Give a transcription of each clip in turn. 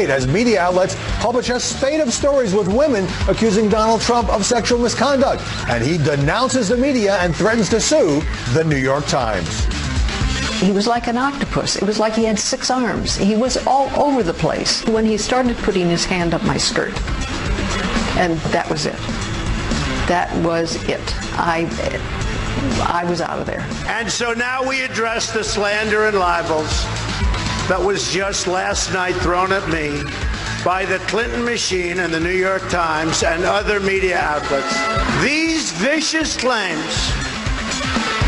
As media outlets publish a spate of stories with women accusing Donald Trump of sexual misconduct. And he denounces the media and threatens to sue the New York Times. He was like an octopus. It was like he had 6 arms. He was all over the place when he started putting his hand up my skirt. And that was it. That was it. I was out of there. And so now we address the slander and libels that was just last night thrown at me by the Clinton machine and the New York Times and other media outlets. These vicious claims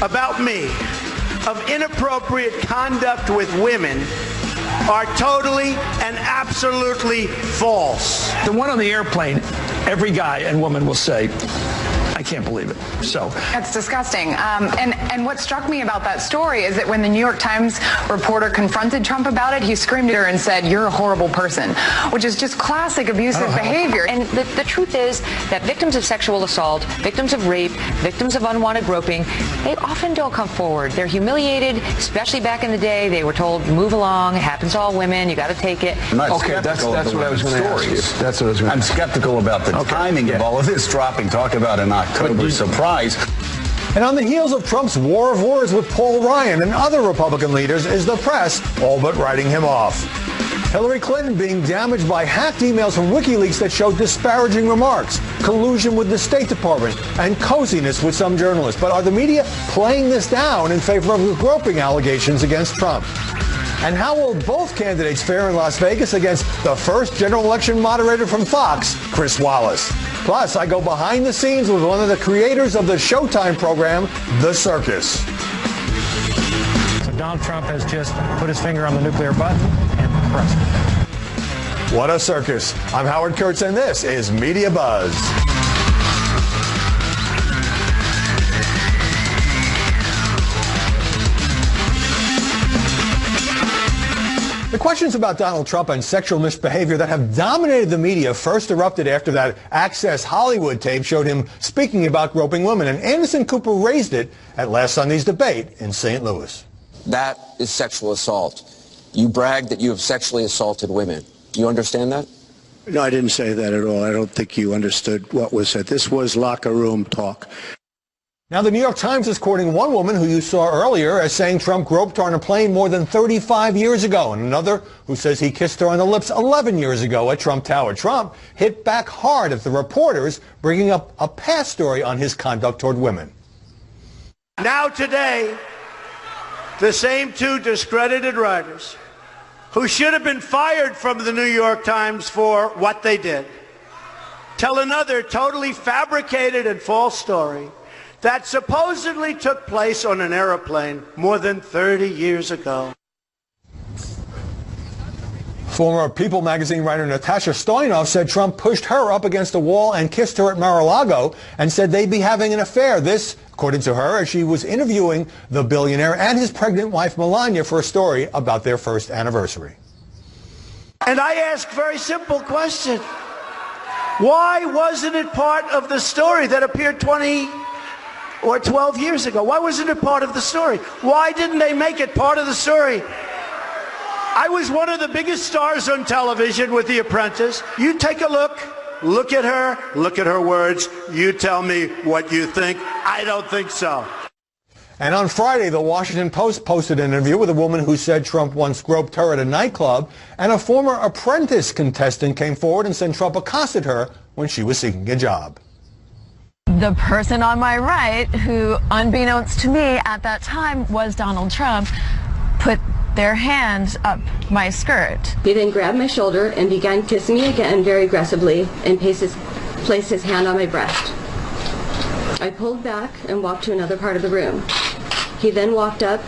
about me of inappropriate conduct with women are totally and absolutely false. The one on the airplane, every guy and woman will say, I can't believe it. So that's disgusting. And what struck me about that story is that when the New York Times reporter confronted Trump about it, he screamed at her and said, "You're a horrible person," which is just classic abusive behavior. And the truth is that victims of sexual assault, victims of rape, victims of unwanted groping, they often don't come forward. They're humiliated, especially back in the day. They were told, move along, it happens to all women, you got to take it. Okay, that's what I was going to ask you. That's what I was going to ask. I'm skeptical about the timing of all of this dropping. Talk about an October surprise. And on the heels of Trump's war of words with Paul Ryan and other Republican leaders is the press all but writing him off. Hillary Clinton being damaged by hacked emails from WikiLeaks that showed disparaging remarks, collusion with the State Department, and coziness with some journalists. But are the media playing this down in favor of the groping allegations against Trump? And how will both candidates fare in Las Vegas against the first general election moderator from Fox, Chris Wallace? Plus, I go behind the scenes with one of the creators of the Showtime program, The Circus. So Donald Trump has just put his finger on the nuclear button and pressed it. What a circus. I'm Howard Kurtz, and this is Media Buzz. The questions about Donald Trump and sexual misbehavior that have dominated the media first erupted after that Access Hollywood tape showed him speaking about groping women, and Anderson Cooper raised it at last Sunday's debate in St. Louis. That is sexual assault. You brag that you have sexually assaulted women. You understand that? No, I didn't say that at all. I don't think you understood what was said. This was locker room talk. Now, the New York Times is quoting one woman who you saw earlier as saying Trump groped her on a plane more than 35 years ago, and another who says he kissed her on the lips 11 years ago at Trump Tower. Trump hit back hard at the reporters, bringing up a past story on his conduct toward women. Now today, the same 2 discredited writers who should have been fired from the New York Times for what they did tell another totally fabricated and false story that supposedly took place on an airplane more than 30 years ago. Former People magazine writer Natasha Stoyanov said Trump pushed her up against a wall and kissed her at Mar-a-Lago and said they'd be having an affair. This, according to her, as she was interviewing the billionaire and his pregnant wife Melania for a story about their first anniversary. And I ask a very simple question. Why wasn't it part of the story that appeared 20 or 12 years ago? Why wasn't it part of the story? Why didn't they make it part of the story? I was one of the biggest stars on television with The Apprentice. You take a look at her words. You tell me what you think. I don't think so. And on Friday, the Washington Post posted an interview with a woman who said Trump once groped her at a nightclub, and a former Apprentice contestant came forward and said Trump accosted her when she was seeking a job. The person on my right, who, unbeknownst to me at that time, was Donald Trump, put their hands up my skirt. He then grabbed my shoulder and began kissing me again very aggressively and placed his hand on my breast. I pulled back and walked to another part of the room. He then walked up,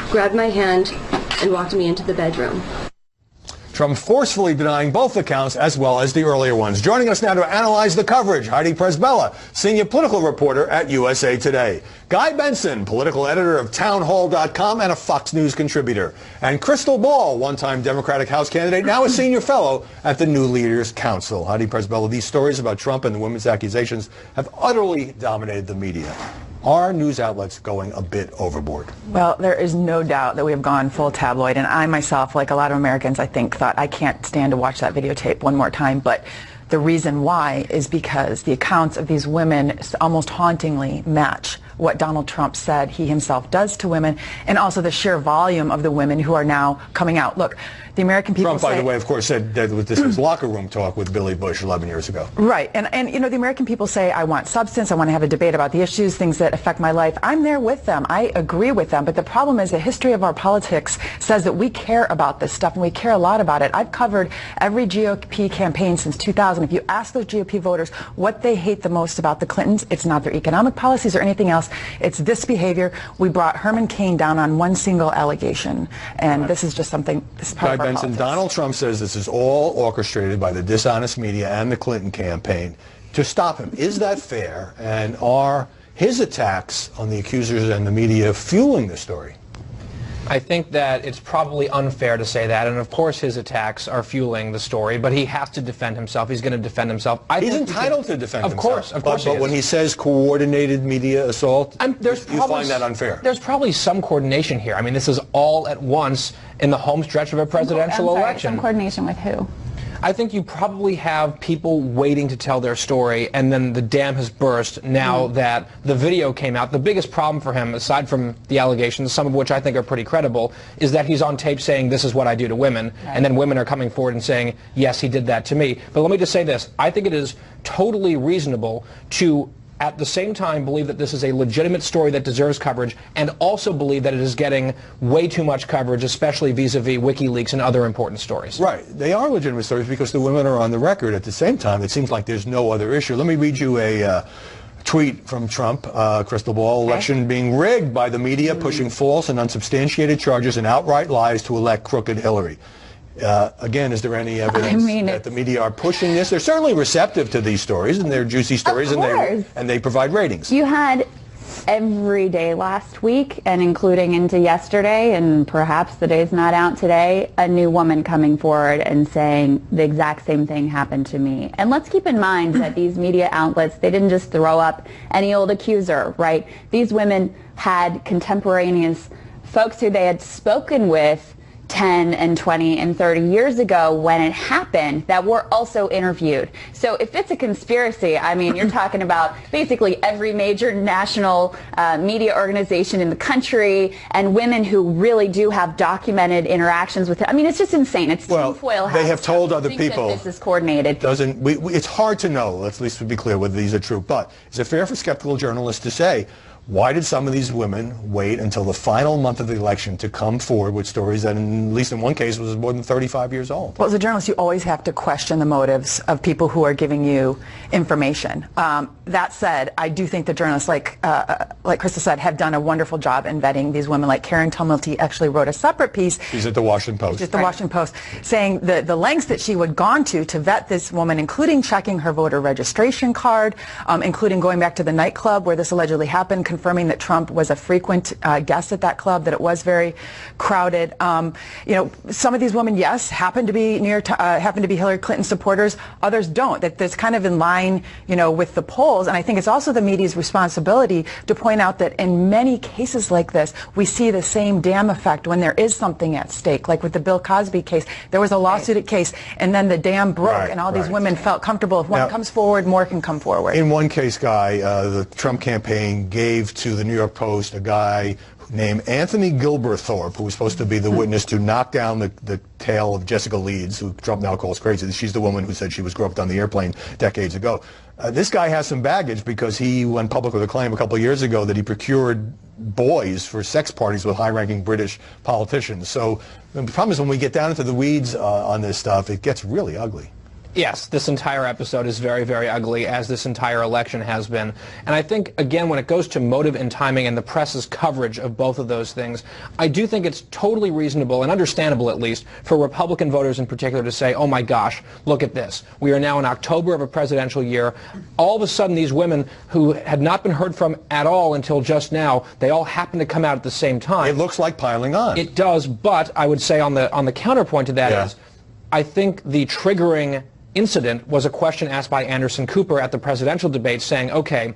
grabbed my hand, and walked me into the bedroom. Trump forcefully denying both accounts as well as the earlier ones. Joining us now to analyze the coverage, Heidi Presbella, senior political reporter at USA Today. Guy Benson, political editor of townhall.com and a Fox News contributor. And Crystal Ball, one-time Democratic House candidate, now a senior fellow at the New Leaders Council. Heidi Presbella, these stories about Trump and the women's accusations have utterly dominated the media. Are news outlets going a bit overboard? Well, there is no doubt that we have gone full tabloid, and I myself, like a lot of Americans, I think, thought I can't stand to watch that videotape one more time. But the reason why is because the accounts of these women almost hauntingly match what Donald Trump said he himself does to women, and also the sheer volume of the women who are now coming out. Look, the American people Trump, by the way, of course, said that this was locker room talk with Billy Bush 11 years ago. Right. And you know, the American people say, I want substance, I want to have a debate about the issues, things that affect my life. I'm there with them. I agree with them. But the problem is the history of our politics says that we care about this stuff, and we care a lot about it. I've covered every GOP campaign since 2000. If you ask those GOP voters what they hate the most about the Clintons, it's not their economic policies or anything else. It's this behavior. We brought Herman Cain down on one single allegation. And this is just something, this is part of our Benson, politics. Donald Trump says this is all orchestrated by the dishonest media and the Clinton campaign to stop him. Is that fair? And are his attacks on the accusers and the media fueling the story? I think that it's probably unfair to say that, and of course his attacks are fueling the story, but he has to defend himself. He's going to defend himself. He's entitled to defend himself. Of course. But when he says coordinated media assault, you find that unfair. There's probably some coordination here. I mean, this is all at once in the home stretch of a presidential election. Some coordination with who? I think you probably have people waiting to tell their story, and then the dam has burst now that the video came out. The biggest problem for him, aside from the allegations, some of which I think are pretty credible, is that he's on tape saying, this is what I do to women, and then women are coming forward and saying, yes, he did that to me. But let me just say this. I think it is totally reasonable to at the same time believe that this is a legitimate story that deserves coverage, and also believe that it is getting way too much coverage, especially vis-a-vis WikiLeaks and other important stories. Right. They are legitimate stories because the women are on the record. At the same time, it seems like there's no other issue. Let me read you a tweet from Trump, crystal ball, election being rigged by the media, pushing false and unsubstantiated charges and outright lies to elect crooked Hillary. Again, is there any evidence that the media are pushing this? They're certainly receptive to these stories, and they're juicy stories, and they provide ratings. You had every day last week, and including into yesterday, and perhaps the day's not out today, a new woman coming forward and saying the exact same thing happened to me. And let's keep in mind that these media outlets, they didn't just throw up any old accuser, right? These women had contemporaneous folks who they had spoken with 10 and 20 and 30 years ago when it happened that were also interviewed. So if it's a conspiracy, I mean, you're talking about basically every major national media organization in the country and women who really do have documented interactions with it. I mean, it's just insane. It's tinfoil hat. They have told other people this is coordinated. It's hard to know, at least to be clear, whether these are true. But is it fair for skeptical journalists to say, why did some of these women wait until the final month of the election to come forward with stories that, at least in one case, was more than 35 years old? Well, as a journalist, you always have to question the motives of people who are giving you information. That said, I do think the journalists, like Crystal said, have done a wonderful job in vetting these women. Like Karen Tumulty actually wrote a separate piece. She's at the Washington Post. She's at the Washington Post, saying the lengths that she had gone to vet this woman, including checking her voter registration card, including going back to the nightclub where this allegedly happened, confirming that Trump was a frequent guest at that club, that it was very crowded. You know, some of these women, yes, happen to be Hillary Clinton supporters. Others don't. That's kind of in line, you know, with the polls. And I think it's also the media's responsibility to point out that in many cases like this, we see the same dam effect when there is something at stake. Like with the Bill Cosby case, there was a lawsuit case, and then the dam broke, and all these women felt comfortable. If one comes forward, more can come forward. In one case, Guy, the Trump campaign gave to the New York Post a guy named Anthony Gilberthorpe, who was supposed to be the witness to knock down the tale of Jessica Leeds, who Trump now calls crazy. She's the woman who said she was groped on the airplane decades ago. This guy has some baggage because he went public with a claim a couple of years ago that he procured boys for sex parties with high-ranking British politicians. So the problem is when we get down into the weeds on this stuff, it gets really ugly. Yes, this entire episode is very, very ugly, as this entire election has been. And I think, again, when it goes to motive and timing and the press's coverage of both of those things, I do think it's totally reasonable and understandable, at least, for Republican voters in particular to say, oh my gosh, look at this. We are now in October of a presidential year. All of a sudden, these women who had not been heard from at all until just now, they all happen to come out at the same time. It looks like piling on. It does, but I would say on the counterpoint to that is, I think the triggering incident was a question asked by Anderson Cooper at the presidential debate saying, okay,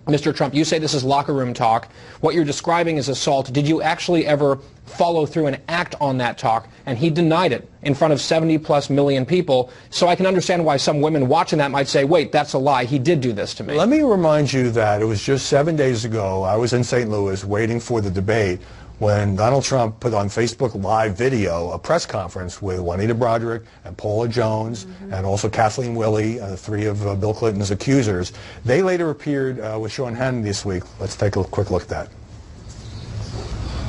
Mr. Trump, you say this is locker room talk. What you're describing is assault. Did you actually ever follow through and act on that talk? And he denied it in front of 70+ million people. So I can understand why some women watching that might say, wait, that's a lie. He did do this to me. Let me remind you that it was just 7 days ago. I was in St. Louis waiting for the debate when Donald Trump put on Facebook Live video a press conference with Juanita Broaddrick and Paula Jones and also Kathleen Willey, three of Bill Clinton's accusers. They later appeared with Sean Hannity this week. Let's take a quick look at that.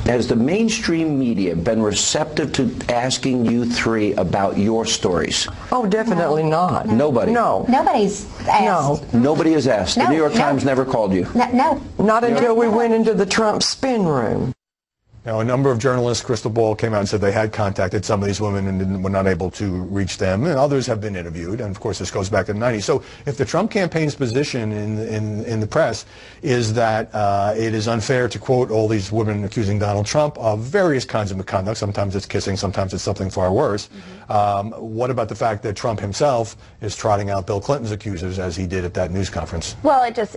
Has the mainstream media been receptive to asking you three about your stories? Oh, definitely not. Nobody? No. Nobody's asked. No. Nobody has asked. The New York Times never called you? No. Not until we went into the Trump spin room. Now, a number of journalists, Crystal Ball, came out and said they had contacted some of these women and were not able to reach them, and others have been interviewed, and of course this goes back to the 90s. So if the Trump campaign's position in the press is that it is unfair to quote all these women accusing Donald Trump of various kinds of misconduct, sometimes it's kissing, sometimes it's something far worse, what about the fact that Trump himself is trotting out Bill Clinton's accusers as he did at that news conference? Well, it just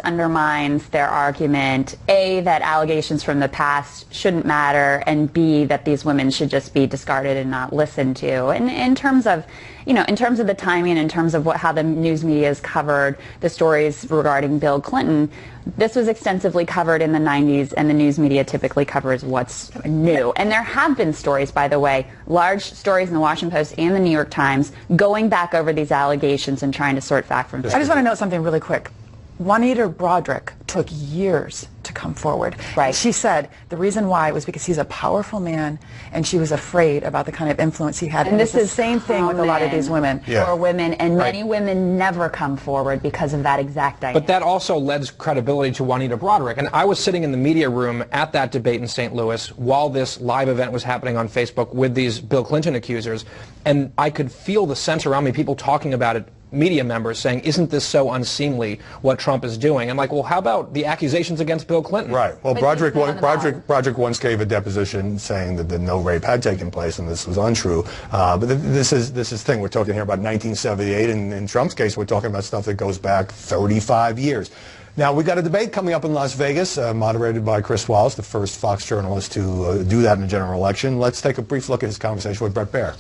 undermines their argument, A, that allegations from the past shouldn't matter, and B, that these women should just be discarded and not listened to. And in terms of, in terms of the timing, in terms of how the news media has covered the stories regarding Bill Clinton, this was extensively covered in the 90s, and the news media typically covers what's new. And there have been stories, by the way, large stories in the Washington Post and the New York Times, going back over these allegations and trying to sort fact from fiction. I just want to note something really quick. Juanita Broaddrick took years to come forward. Right. She said the reason why was because he's a powerful man, and she was afraid about the kind of influence he had. And this is the same thing with a lot of these women. For women, and many women never come forward because of that exact dynamic. But that also lends credibility to Juanita Broaddrick. And I was sitting in the media room at that debate in St. Louis while this live event was happening on Facebook with these Bill Clinton accusers, and I could feel the sense around me, people talking about it, media members saying, isn't this so unseemly what Trump is doing? I'm like, well, how about the accusations against Bill Clinton? Right. Well, Broaddrick once gave a deposition saying that no rape had taken place, and this was untrue. But this is thing. We're talking here about 1978, and in Trump's case, we're talking about stuff that goes back 35 years. Now, we've got a debate coming up in Las Vegas, moderated by Chris Wallace, the first Fox journalist to do that in the general election. Let's take a brief look at his conversation with Bret Baier.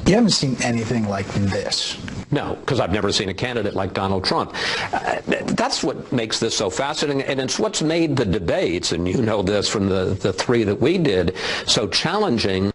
You haven't seen anything like this. No, because I've never seen a candidate like Donald Trump. That's what makes this so fascinating, and it's what's made the debates, and you know this from the three that we did, so challenging.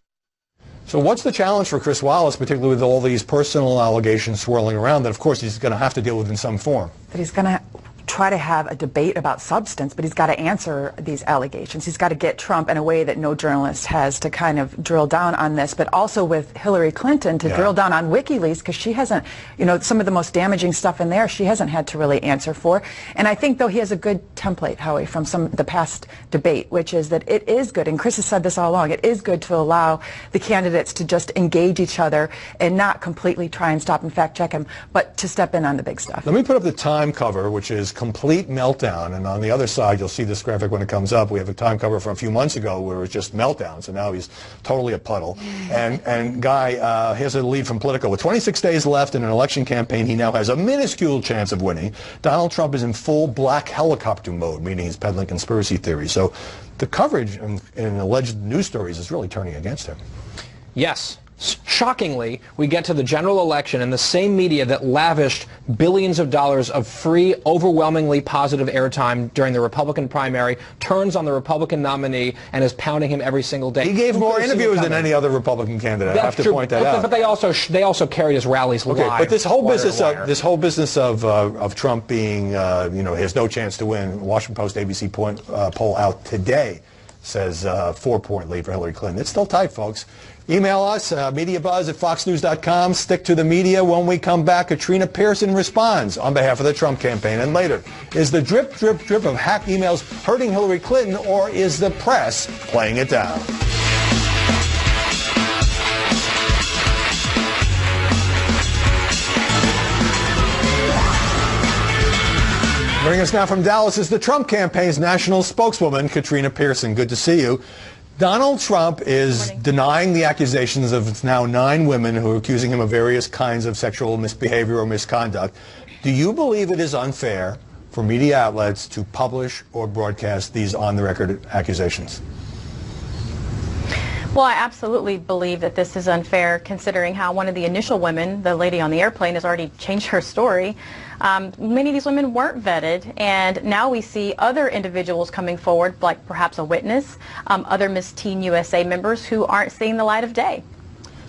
So what's the challenge for Chris Wallace, particularly with all these personal allegations swirling around that, of course, he's going to have to deal with in some form? That he's going to try to have a debate about substance, but he's got to answer these allegations. He's got to get Trump in a way that no journalist has to kind of drill down on this, but also with Hillary Clinton to drill down on WikiLeaks, because she hasn't, some of the most damaging stuff in there she hasn't had to really answer for. And I think, though, he has a good template, Howie, from the past debate, which is that it is good, and Chris has said this all along, it is good to allow the candidates to just engage each other and not completely try and stop and fact check him, but to step in on the big stuff. Let me put up the Time cover, which is complete meltdown, and on the other side you'll see this graphic when it comes up. We have a Time cover from a few months ago where it was just meltdown, so now he's totally a puddle. And Guy, here's a lead from Politico. With 26 days left in an election campaign, he now has a minuscule chance of winning. Donald Trump is in full black helicopter mode, meaning he's peddling conspiracy theories. So the coverage in alleged news stories is really turning against him. Yes. Shockingly, we get to the general election, and the same media that lavished billions of dollars of free, overwhelmingly positive airtime during the Republican primary turns on the Republican nominee and is pounding him every single day. He gave more interviews than any other Republican candidate. I have to point that out. But they also carried his rallies live. But this whole business of Trump being, he has no chance to win. Washington Post ABC poll out today says 4-point lead for Hillary Clinton. It's still tight, folks. Email us, mediabuzz@foxnews.com. Stick to the media. When we come back, Katrina Pearson responds on behalf of the Trump campaign. And later, is the drip, drip, drip of hacked emails hurting Hillary Clinton, or is the press playing it down? Joining us now from Dallas is the Trump campaign's national spokeswoman, Katrina Pearson. Good to see you. Donald Trump is denying the accusations of now 9 women who are accusing him of various kinds of sexual misbehavior or misconduct. Do you believe it is unfair for media outlets to publish or broadcast these on-the-record accusations? Well, I absolutely believe that this is unfair, considering how one of the initial women, the lady on the airplane, has already changed her story. Many of these women weren't vetted, and now we see other individuals coming forward, like perhaps a witness, other Miss Teen USA members who aren't seeing the light of day.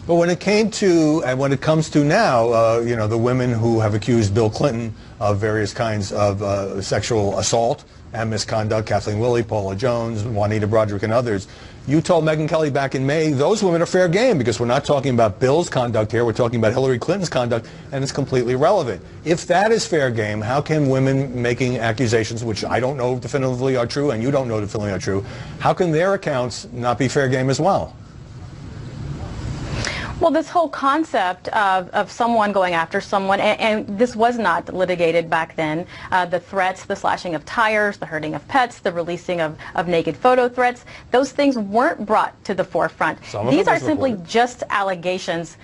But when it came to, and when it comes to now, you know, the women who have accused Bill Clinton of various kinds of sexual assault and misconduct, Kathleen Willey, Paula Jones, Juanita Broderick, and others, you told Megyn Kelly back in May, those women are fair game because we're not talking about Bill's conduct here, we're talking about Hillary Clinton's conduct, and it's completely irrelevant. If that is fair game, how can women making accusations, which I don't know definitively are true and you don't know definitively are true, how can their accounts not be fair game as well? Well, this whole concept of someone going after someone, and this was not litigated back then, the threats, the slashing of tires, the hurting of pets, the releasing of naked photo threats, those things weren't brought to the forefront. These are simply just allegations.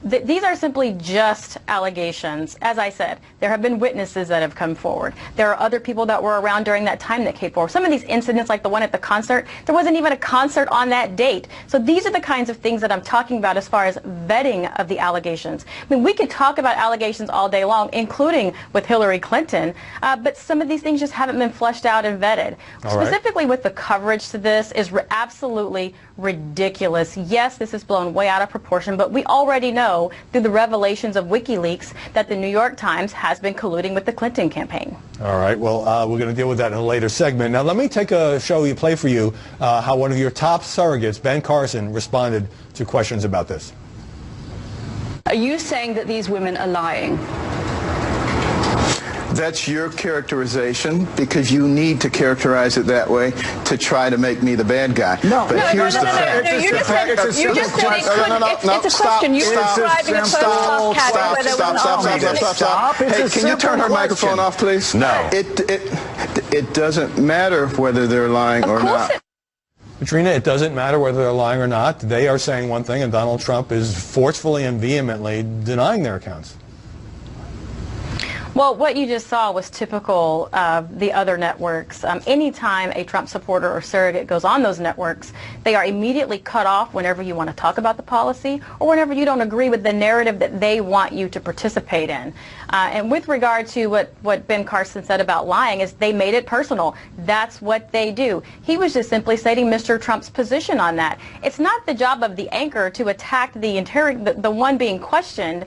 These are simply just allegations. As I said, there have been witnesses that have come forward. There are other people that were around during that time that came forward. Some of these incidents, like the one at the concert, there wasn't even a concert on that date. So these are the kinds of things that I'm talking about as far as vetting of the allegations. I mean, we could talk about allegations all day long, including with Hillary Clinton, but some of these things just haven't been fleshed out and vetted. Specifically with the coverage to this is absolutely ridiculous. Yes, this is blown way out of proportion, but we already know through the revelations of WikiLeaks that the New York Times has been colluding with the Clinton campaign. All right, well, we're going to deal with that in a later segment. Now, let me take a play for you how one of your top surrogates, Ben Carson, responded to questions about this. Are you saying that these women are lying? That's your characterization because you need to characterize it that way to try to make me the bad guy. No, but here's the fact. You just said it's a question. You were describing a personal pattern. Stop. Hey, can you turn her microphone off, please? No. It doesn't matter whether they're lying or not. Katrina, it doesn't matter whether they're lying or not. They are saying one thing, and Donald Trump is forcefully and vehemently denying their accounts. Well, what you just saw was typical of the other networks. Anytime a Trump supporter or surrogate goes on those networks, they are immediately cut off whenever you want to talk about the policy or whenever you don't agree with the narrative that they want you to participate in. And with regard to what Ben Carson said about lying, is they made it personal. That's what they do. He was just simply stating Mr. Trump's position on that. It's not the job of the anchor to attack the one being questioned,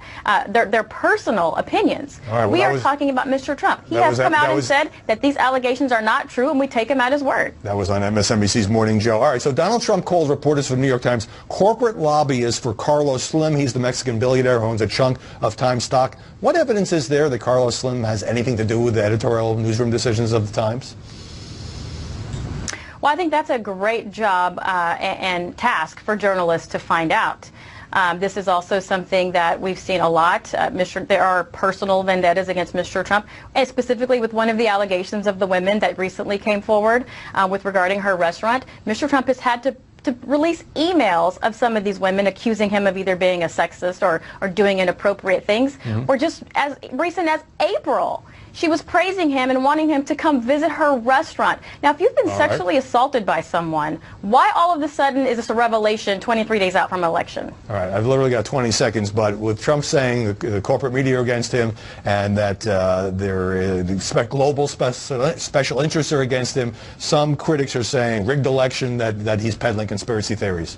their personal opinions. Right, well, we are talking about Mr. Trump. He has come out and said that these allegations are not true, and we take him at his word. That was on MSNBC's Morning Joe. All right, so Donald Trump called reporters from the New York Times corporate lobbyists for Carlos Slim. He's the Mexican billionaire who owns a chunk of Times stock. What evidence is there that Carlos Slim has anything to do with the editorial newsroom decisions of the Times? Well, I think that's a great job and task for journalists to find out. This is also something that we've seen a lot. There are personal vendettas against Mr. Trump, and specifically with one of the allegations of the women that recently came forward with regarding her restaurant. Mr. Trump has had to release emails of some of these women accusing him of either being a sexist or doing inappropriate things, or just as recent as April. She was praising him and wanting him to come visit her restaurant. Now, if you've been sexually assaulted by someone, why all of a sudden is this a revelation 23 days out from an election? All right, I've literally got 20 seconds, but with Trump saying the corporate media are against him and that global special interests are against him, some critics are saying rigged election, that he's peddling conspiracy theories.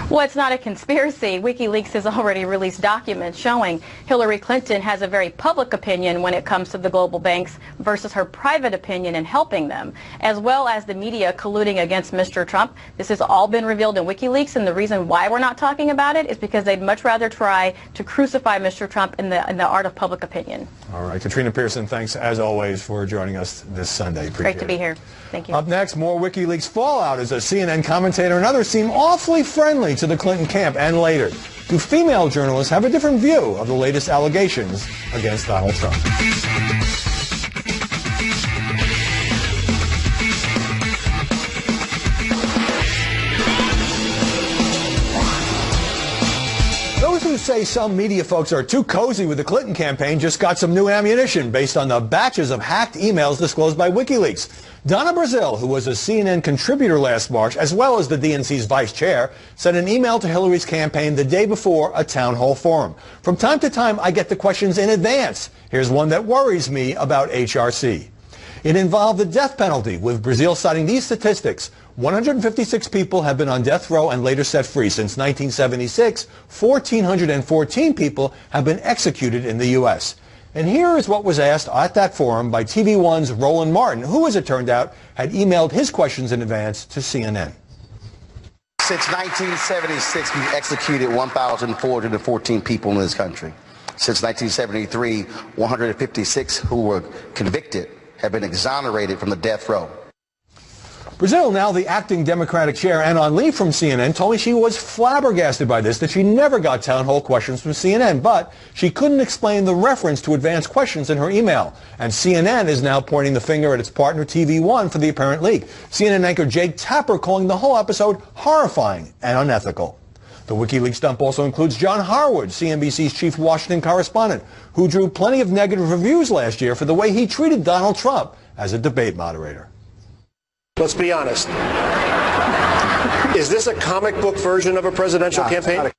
Well, it's not a conspiracy. WikiLeaks has already released documents showing Hillary Clinton has a very public opinion when it comes to the global banks versus her private opinion in helping them, as well as the media colluding against Mr. Trump. This has all been revealed in WikiLeaks, and the reason why we're not talking about it is because they'd much rather try to crucify Mr. Trump in the art of public opinion. All right. Katrina Pearson, thanks as always for joining us this Sunday. Great to be here. Thank you. Up next, more WikiLeaks fallout as a CNN commentator and others seem awfully friendly to the Clinton camp. And later, do female journalists have a different view of the latest allegations against Donald Trump? Those who say some media folks are too cozy with the Clinton campaign just got some new ammunition based on the batches of hacked emails disclosed by WikiLeaks. Donna Brazile, who was a CNN contributor last March, as well as the DNC's vice chair, sent an email to Hillary's campaign the day before a town hall forum. From time to time, I get the questions in advance. Here's one that worries me about HRC. It involved the death penalty, with Brazile citing these statistics. 156 people have been on death row and later set free. Since 1976, 1,414 people have been executed in the U.S. And here is what was asked at that forum by TV1's Roland Martin, who, as it turned out, had emailed his questions in advance to CNN. Since 1976, we've executed 1,414 people in this country. Since 1973, 156 who were convicted have been exonerated from the death row. Brazile, now the acting Democratic chair and on leave from CNN, told me she was flabbergasted by this, that she never got town hall questions from CNN, but she couldn't explain the reference to advanced questions in her email. And CNN is now pointing the finger at its partner TV1 for the apparent leak. CNN anchor Jake Tapper calling the whole episode horrifying and unethical. The WikiLeaks dump also includes John Harwood, CNBC's chief Washington correspondent, who drew plenty of negative reviews last year for the way he treated Donald Trump as a debate moderator. Let's be honest. Is this a comic book version of a presidential campaign?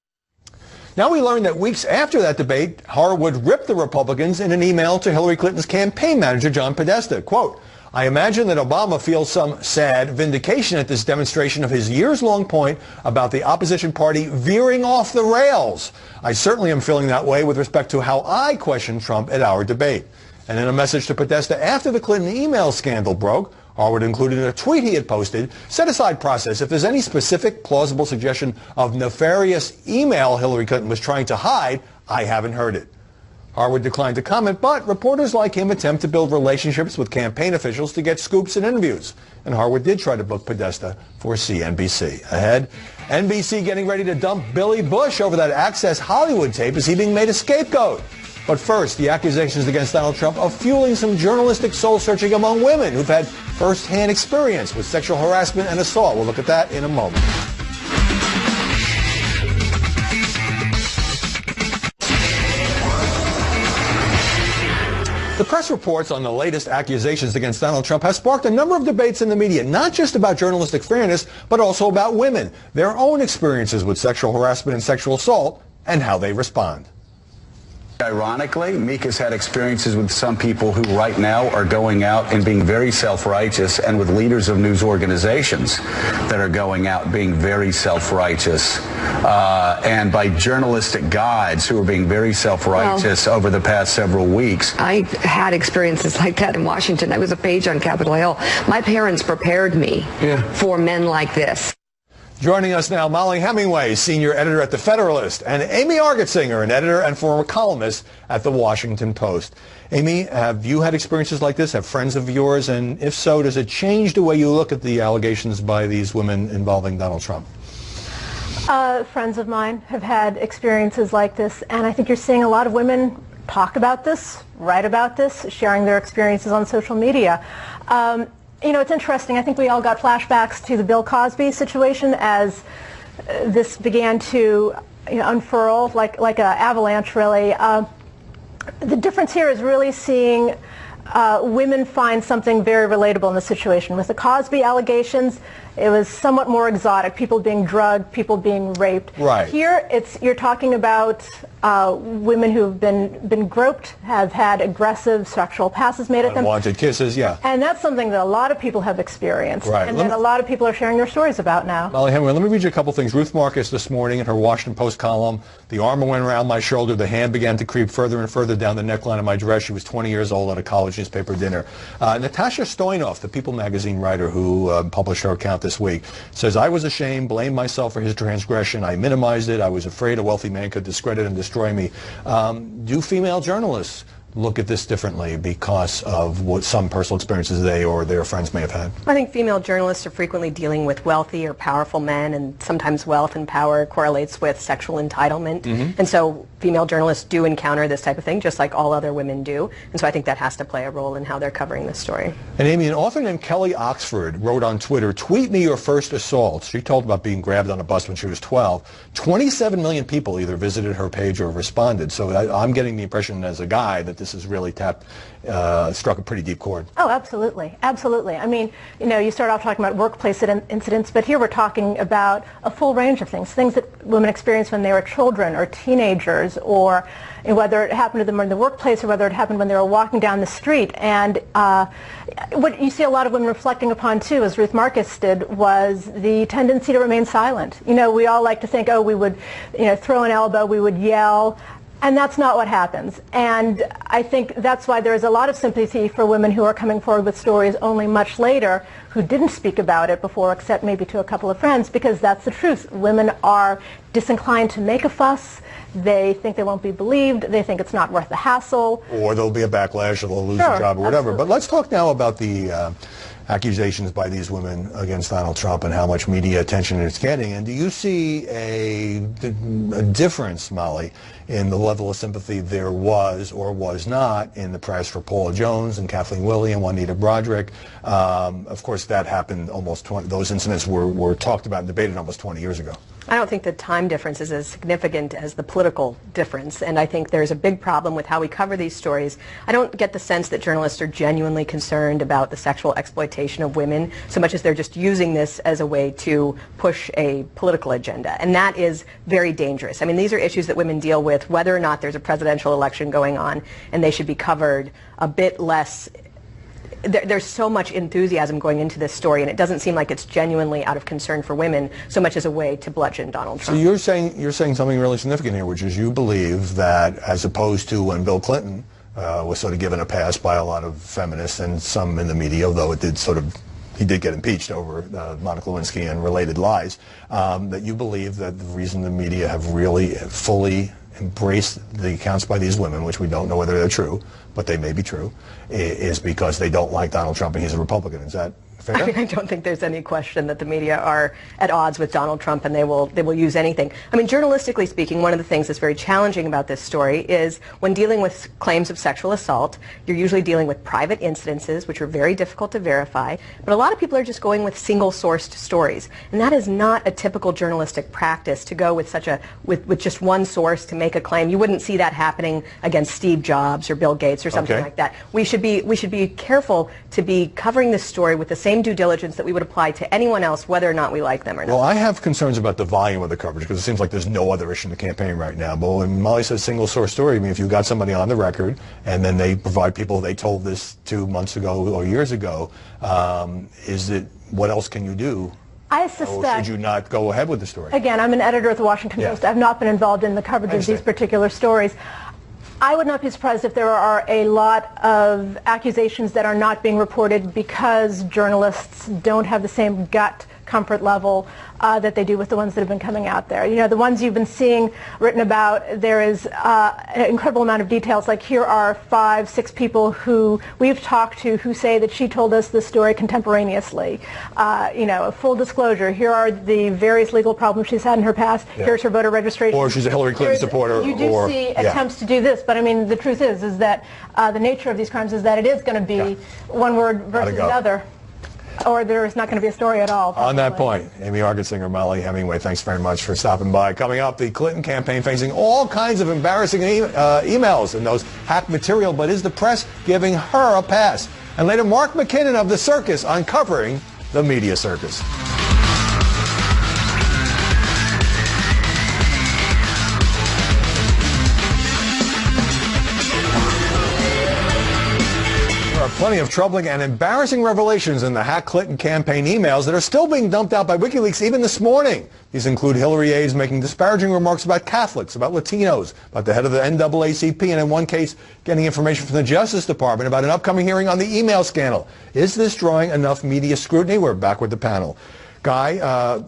Now we learn that weeks after that debate, Harwood ripped the Republicans in an email to Hillary Clinton's campaign manager, John Podesta. Quote, I imagine that Obama feels some sad vindication at this demonstration of his years-long point about the opposition party veering off the rails. I certainly am feeling that way with respect to how I questioned Trump at our debate. And in a message to Podesta after the Clinton email scandal broke, Harwood included in a tweet he had posted, set aside process. If there's any specific plausible suggestion of nefarious email Hillary Clinton was trying to hide, I haven't heard it. Harwood declined to comment, but reporters like him attempt to build relationships with campaign officials to get scoops and interviews. And Harwood did try to book Podesta for CNBC. Ahead, NBC getting ready to dump Billy Bush over that Access Hollywood tape as he being made a scapegoat. But first, the accusations against Donald Trump of fueling some journalistic soul-searching among women who've had first-hand experience with sexual harassment and assault. We'll look at that in a moment. The press reports on the latest accusations against Donald Trump have sparked a number of debates in the media, not just about journalistic fairness, but also about women, their own experiences with sexual harassment and sexual assault, and how they respond. Ironically, Mika's had experiences with some people who right now are going out and being very self-righteous, and with leaders of news organizations that are going out being very self-righteous, and by journalistic guides who are being very self-righteous over the past several weeks. I had experiences like that in Washington. I was a page on Capitol Hill. My parents prepared me for men like this. Joining us now, Molly Hemingway, senior editor at The Federalist, and Amy Argetsinger, an editor and former columnist at The Washington Post. Amy, have you had experiences like this? Have friends of yours? And if so, does it change the way you look at the allegations by these women involving Donald Trump? Friends of mine have had experiences like this, and I think you're seeing a lot of women talk about this, write about this, sharing their experiences on social media. You know, it's interesting. I think we all got flashbacks to the Bill Cosby situation as this began to unfurl like an avalanche, really. The difference here is really seeing women find something very relatable in the situation. With the Cosby allegations, it was somewhat more exotic. People being drugged, people being raped. Right. Here, you're talking about women who've been groped, have had aggressive sexual passes made at them. Unwanted kisses, yeah. And that's something that a lot of people have experienced, right. And that a lot of people are sharing their stories about now. Molly Hemingway, let me read you a couple things. Ruth Marcus this morning in her Washington Post column, the arm went around my shoulder, the hand began to creep further and further down the neckline of my dress. She was 20 years old at a college newspaper dinner. Natasha Stoynoff, the People magazine writer who published her account this week, says, I was ashamed, blamed myself for his transgression. I minimized it. I was afraid a wealthy man could discredit and destroy me. Do female journalists look at this differently because of what some personal experiences they or their friends may have had? I think female journalists are frequently dealing with wealthy or powerful men, and sometimes wealth and power correlates with sexual entitlement. And so female journalists do encounter this type of thing, just like all other women do. And so I think that has to play a role in how they're covering this story. And Amy, an author named Kelly Oxford wrote on Twitter, "Tweet me your first assault." She told about being grabbed on a bus when she was 12. 27 million people either visited her page or responded. So I'm getting the impression as a guy that this has really struck a pretty deep chord. Oh, absolutely. Absolutely. I mean, you know, you start off talking about workplace incidents, but here we're talking about a full range of things that women experience when they were children or teenagers, or whether it happened to them in the workplace or whether it happened when they were walking down the street. And what you see a lot of women reflecting upon, too, as Ruth Marcus did, was the tendency to remain silent. You know, we all like to think, oh, we would, throw an elbow, we would yell. And that's not what happens. And I think that's why there's a lot of sympathy for women who are coming forward with stories only much later who didn't speak about it before, except maybe to a couple of friends, because that's the truth. Women are disinclined to make a fuss. They think they won't be believed. They think it's not worth the hassle. Or there'll be a backlash, or they'll lose their job or whatever. Absolutely. But let's talk now about the accusations by these women against Donald Trump and how much media attention it's getting. And do you see a difference, Molly, in the level of sympathy there was or was not in the press for Paula Jones and Kathleen Willey and Juanita Broaddrick? Of course, that happened almost 20, those incidents were talked about and debated almost 20 years ago. I don't think the time difference is as significant as the political difference, and I think there's a big problem with how we cover these stories. I don't get the sense that journalists are genuinely concerned about the sexual exploitation of women so much as they're just using this as a way to push a political agenda, and that is very dangerous. I mean, these are issues that women deal with whether or not there's a presidential election going on, and they should be covered a bit less. There's so much enthusiasm going into this story, and it doesn't seem like it's genuinely out of concern for women so much as a way to bludgeon Donald Trump. So you're saying something really significant here, which is you believe that, as opposed to when Bill Clinton was sort of given a pass by a lot of feminists and some in the media, although he did get impeached over Monica Lewinsky and related lies, that you believe that the reason the media have really fully embraced the accounts by these women, which we don't know whether they're true, but they may be true, is because they don't like Donald Trump and he's a Republican. Is that fair? I mean, I don't think there's any question that the media are at odds with Donald Trump and they will use anything. I mean, journalistically speaking, one of the things that's very challenging about this story is when dealing with claims of sexual assault, you're usually dealing with private incidences, which are very difficult to verify, but a lot of people are just going with single-sourced stories, and that is not a typical journalistic practice to go with with just one source to make a claim. You wouldn't see that happening against Steve Jobs or Bill Gates or something like that. We should be careful to be covering this story with the same due diligence that we would apply to anyone else, whether or not we like them or not. Well, I have concerns about the volume of the coverage because it seems like there's no other issue in the campaign right now. But when Molly says single source story, I mean, if you've got somebody on the record and then they provide people they told this 2 months ago or years ago, what else can you do? I suspect. Or should you not go ahead with the story? Again, I'm an editor at the Washington Post. I've not been involved in the coverage of these particular stories. I would not be surprised if there are a lot of accusations that are not being reported because journalists don't have the same gut comfort level that they do with the ones that have been coming out there. You know, the ones you've been seeing written about, there is an incredible amount of details. Like, here are 5, 6 people who we've talked to who say that she told us this story contemporaneously. You know, a full disclosure. Here are the various legal problems she's had in her past. Here's her voter registration. Or she's a Hillary Clinton supporter. You do see attempts to do this, but I mean, the truth is that the nature of these crimes is that it is going to be one word versus another. Or there is not going to be a story at all. Probably. On that point, Amy Argersinger, Molly Hemingway, thanks very much for stopping by. Coming up, the Clinton campaign facing all kinds of embarrassing emails and those hacked material, but is the press giving her a pass? And later, Mark McKinnon of The Circus uncovering the media circus. Plenty of troubling and embarrassing revelations in the hacked Clinton campaign emails that are still being dumped out by WikiLeaks even this morning. These include Hillary aides making disparaging remarks about Catholics, about Latinos, about the head of the NAACP, and in one case, getting information from the Justice Department about an upcoming hearing on the email scandal. Is this drawing enough media scrutiny? We're back with the panel. Guy,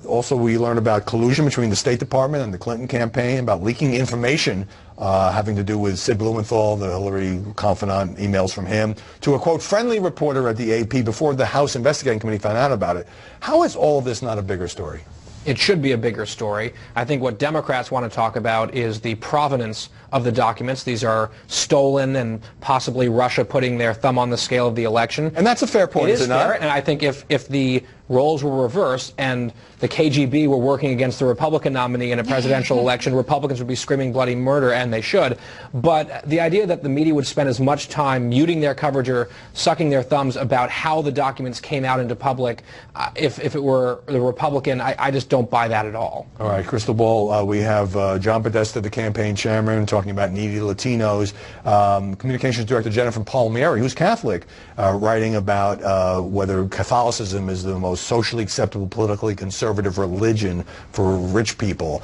also we learned about collusion between the State Department and the Clinton campaign, about leaking information having to do with Sid Blumenthal, the Hillary confidant, emails from him, to a, quote, friendly reporter at the AP before the House Investigating Committee found out about it. How is all of this not a bigger story? It should be a bigger story. I think what Democrats want to talk about is the provenance of the documents. These are stolen and possibly Russia putting their thumb on the scale of the election. And that's a fair point, is it not? Fair, and I think if the roles were reversed and the KGB were working against the Republican nominee in a presidential election, Republicans would be screaming bloody murder, and they should. But the idea that the media would spend as much time muting their coverage or sucking their thumbs about how the documents came out into public, if it were the Republican, I just don't buy that at all. All right, Crystal Ball, we have John Podesta, the campaign chairman, talking about needy Latinos. Communications Director Jennifer Palmieri, who's Catholic, writing about whether Catholicism is the most socially acceptable, politically conservative religion for rich people.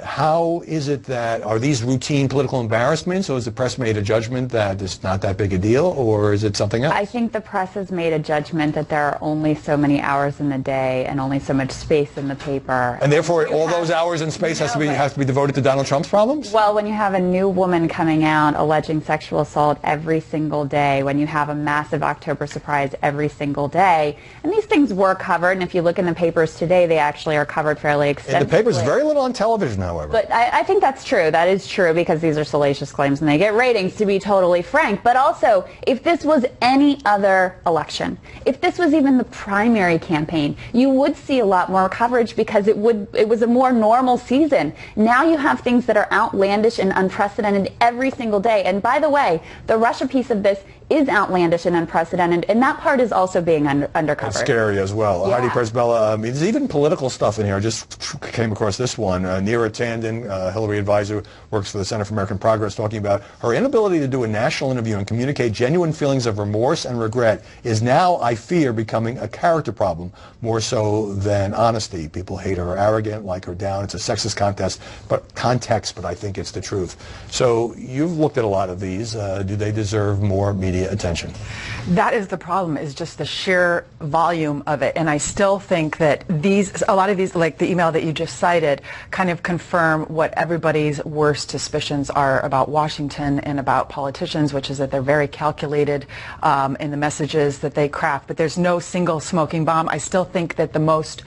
How is it that, are these routine political embarrassments, or has the press made a judgment that it's not that big a deal, or is it something else? I think the press has made a judgment that there are only so many hours in the day and only so much space in the paper. And therefore all those hours in space has to be devoted to Donald Trump's problems? Well, when you have a new woman coming out alleging sexual assault every single day, when you have a massive October surprise every single day, and these things were covered, and if you look in the papers today, they actually are covered fairly extensively. In the papers, very little on television, however. But I think that's true. That is true, because these are salacious claims and they get ratings, to be totally frank. But also, if this was any other election, if this was even the primary campaign, you would see a lot more coverage because it was a more normal season. Now you have things that are outlandish and unprecedented every single day. And by the way, the Russia piece of this is outlandish and unprecedented, and that part is also being undercovered. It's scary as well. Yeah. Heidi Presbella, there's even political stuff in here. I just came across this one. Neera Tanden, Hillary advisor, works for the Center for American Progress, talking about her inability to do a national interview and communicate genuine feelings of remorse and regret is now, I fear, becoming a character problem, more so than honesty. People hate her arrogant, like her down. It's a sexist context, but I think it's the truth. So you've looked at a lot of these. Do they deserve more media attention? That is the problem, is just the sheer volume of it. And I still think that a lot of these, like the email that you just cited, kind of confirm what everybody's worst suspicions are about Washington and about politicians, which is that they're very calculated in the messages that they craft. But there's no single smoking bomb. I still think that the most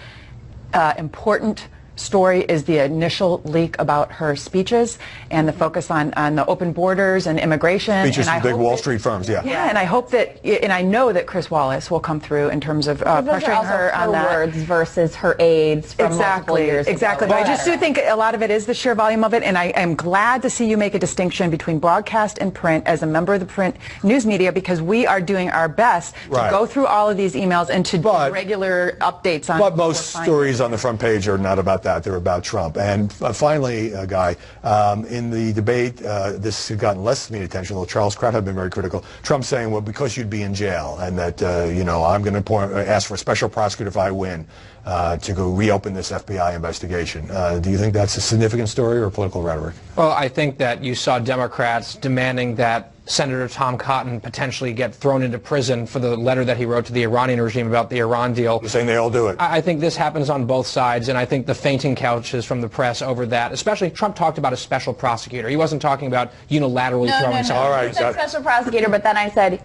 important story is the initial leak about her speeches and the focus on the open borders and immigration. Speeches and from big Wall Street firms, yeah. Yeah, and I hope that, and I know that Chris Wallace will come through in terms of pressuring her on that. Words versus her aides from multiple years ago. Exactly. But I just do think a lot of it is the sheer volume of it, and I am glad to see you make a distinction between broadcast and print as a member of the print news media, because we are doing our best to go through all of these emails and to do regular updates on. But most stories on the front page are not about that. They're about Trump. And finally, Guy, in the debate, this has gotten less media attention, although Charles Kraft had been very critical. Trump saying, well, because you'd be in jail, and that, I'm going to ask for a special prosecutor if I win to go reopen this FBI investigation. Do you think that's a significant story or political rhetoric? Well, I think that you saw Democrats demanding that Senator Tom Cotton potentially get thrown into prison for the letter that he wrote to the Iranian regime about the Iran deal. You're saying they all do it. I think this happens on both sides, and I think the fainting couches from the press over that, especially Trump talked about a special prosecutor. He wasn't talking about unilaterally throwing someone. All right, he said special prosecutor, but then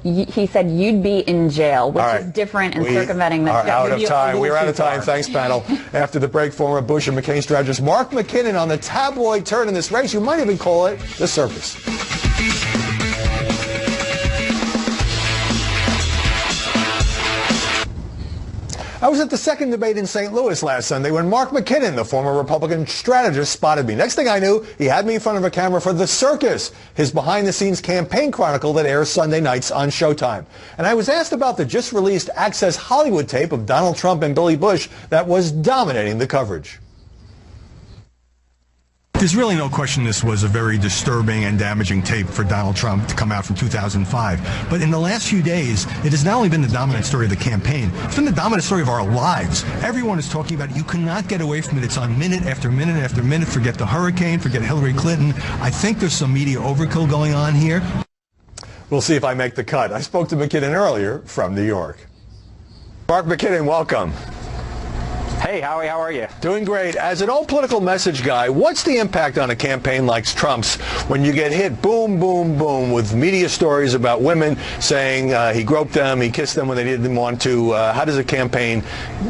he said you'd be in jail, which is different and circumventing the are out of time. We're out of time. Thanks, panel. After the break, former Bush and McCain strategist Mark McKinnon on the tabloid turn in this race. You might even call it the circus. I was at the second debate in St. Louis last Sunday when Mark McKinnon, the former Republican strategist, spotted me. Next thing I knew, he had me in front of a camera for The Circus, his behind-the-scenes campaign chronicle that airs Sunday nights on Showtime. And I was asked about the just-released Access Hollywood tape of Donald Trump and Billy Bush that was dominating the coverage. There's really no question this was a very disturbing and damaging tape for Donald Trump to come out from 2005. But in the last few days, it has not only been the dominant story of the campaign, it's been the dominant story of our lives. Everyone is talking about it. You cannot get away from it. It's on minute after minute after minute. Forget the hurricane, forget Hillary Clinton. I think there's some media overkill going on here. We'll see if I make the cut. I spoke to McKinnon earlier from New York. Mark McKinnon, welcome. Hey, Howie, how are you? Doing great. As an old political message guy, what's the impact on a campaign like Trump's when you get hit boom, boom, boom with media stories about women saying he groped them, he kissed them when they didn't want to? How does a campaign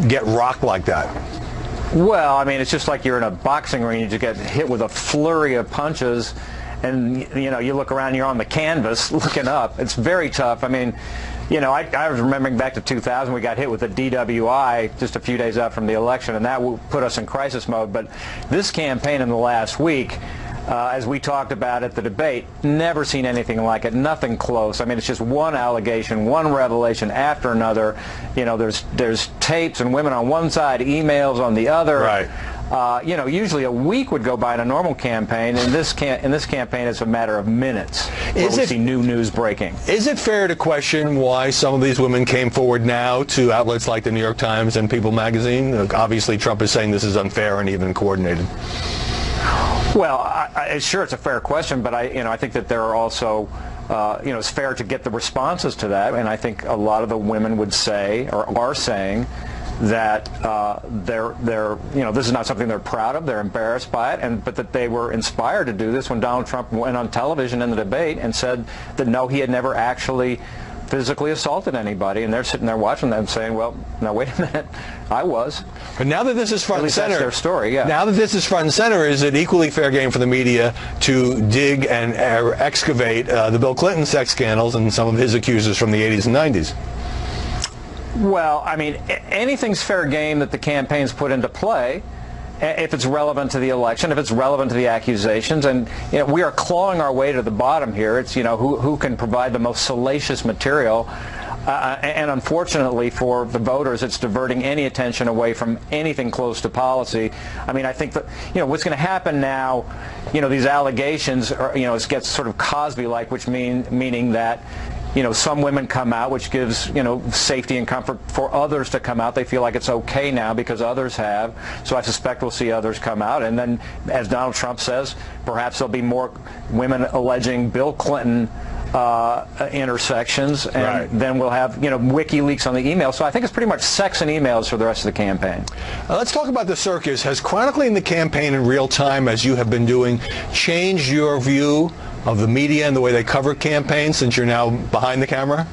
get rocked like that? Well, I mean, it's just like you're in a boxing ring. You get hit with a flurry of punches, and, you know, you look around, you're on the canvas looking up. It's very tough. I mean, you know, I was remembering back to 2000, we got hit with a DWI just a few days out from the election, and that put us in crisis mode. But this campaign in the last week, as we talked about at the debate, never seen anything like it, nothing close. I mean, it's just one allegation, one revelation after another. You know, there's tapes and women on one side, emails on the other. Right. You know, usually a week would go by in a normal campaign. In this campaign, it's a matter of minutes where we see new news breaking. Is it fair to question why some of these women came forward now to outlets like the New York Times and People magazine? Obviously, Trump is saying this is unfair and even coordinated. Well, sure, it's a fair question, but I think that there are also, you know, it's fair to get the responses to that, and I think a lot of the women would say, or are saying, that you know, this is not something they're proud of, they're embarrassed by it, but that they were inspired to do this when Donald Trump went on television in the debate and said that no, he had never actually physically assaulted anybody, and they're sitting there watching them saying, well, now wait a minute, I was. But now that this is front and center, that's their story, yeah. Now that this is front and center, is it equally fair game for the media to dig and excavate the Bill Clinton sex scandals and some of his accusers from the 80s and 90s? Well, I mean, anything's fair game that the campaign's put into play if it's relevant to the election, if it's relevant to the accusations. And, you know, we are clawing our way to the bottom here. It's, you know, who can provide the most salacious material. And unfortunately for the voters, it's diverting any attention away from anything close to policy. I mean, I think that, you know, what's going to happen now, you know, these allegations, are, you know, it gets sort of Cosby-like, which meaning that, you know, some women come out, which gives, you know, safety and comfort for others to come out. They feel like it's okay now because others have. So I suspect we'll see others come out. And then, as Donald Trump says, perhaps there'll be more women alleging Bill Clinton intersections, and then we'll have, you know, WikiLeaks on the email. So I think it's pretty much sex and emails for the rest of the campaign. Let's talk about the circus. Has chronicling the campaign in real time, as you have been doing, changed your view of the media and the way they cover campaigns since you're now behind the camera?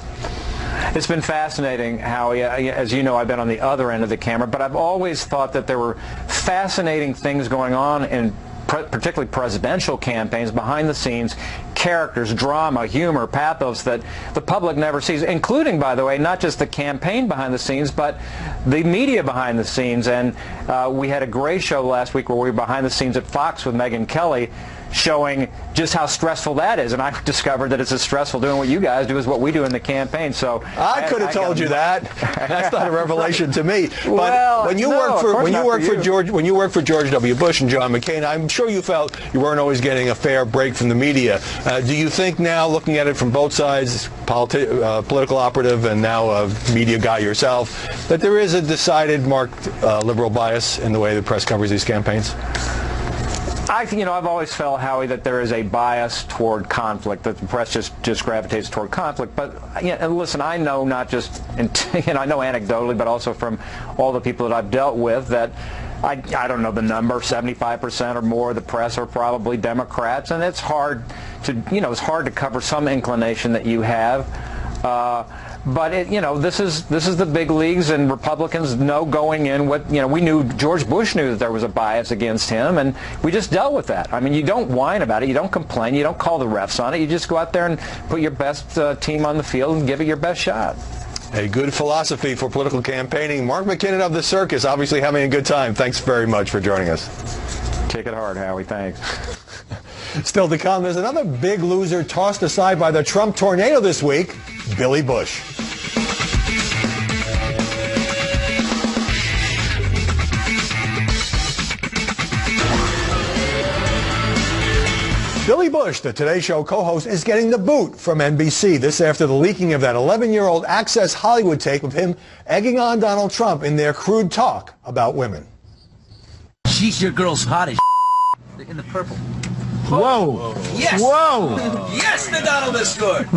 It's been fascinating, Howie. As you know, I've been on the other end of the camera, but I've always thought that there were fascinating things going on in particularly presidential campaigns, behind the scenes, characters, drama, humor, pathos that the public never sees, including, by the way, not just the campaign behind the scenes, but the media behind the scenes. And we had a great show last week where we were behind the scenes at Fox with Megyn Kelly, showing just how stressful that is, and I discovered that it's as stressful doing what you guys do as what we do in the campaign. So I could have told you that. That's not a revelation to me. But well, when you worked for George W. Bush and John McCain, I'm sure you felt you weren't always getting a fair break from the media. Do you think now, looking at it from both sides, political operative and now a media guy yourself, that there is a decided, marked liberal bias in the way the press covers these campaigns? I've always felt, Howie, that there is a bias toward conflict, that the press just gravitates toward conflict. But listen, I know not just, I know anecdotally, but also from all the people that I've dealt with, that I don't know the number, 75% or more of the press are probably Democrats, and it's hard to, it's hard to cover some inclination that you have. But this is the big leagues, and Republicans know going in what, we knew, George Bush knew that there was a bias against him, and we just dealt with that. I mean, you don't whine about it, you don't complain, you don't call the refs on it, you just go out there and put your best team on the field and give it your best shot. A good philosophy for political campaigning. Mark McKinnon of The Circus, obviously having a good time. Thanks very much for joining us. Kick it hard, Howie. Thanks. Still to come, there's another big loser tossed aside by the Trump tornado this week, Billy Bush. Billy Bush, the Today Show co-host, is getting the boot from NBC. This after the leaking of that 11-year-old Access Hollywood tape of him egging on Donald Trump in their crude talk about women. She's your girl's hottest in the purple. Whoa. Yes. Whoa. Yes, the Donald has scored.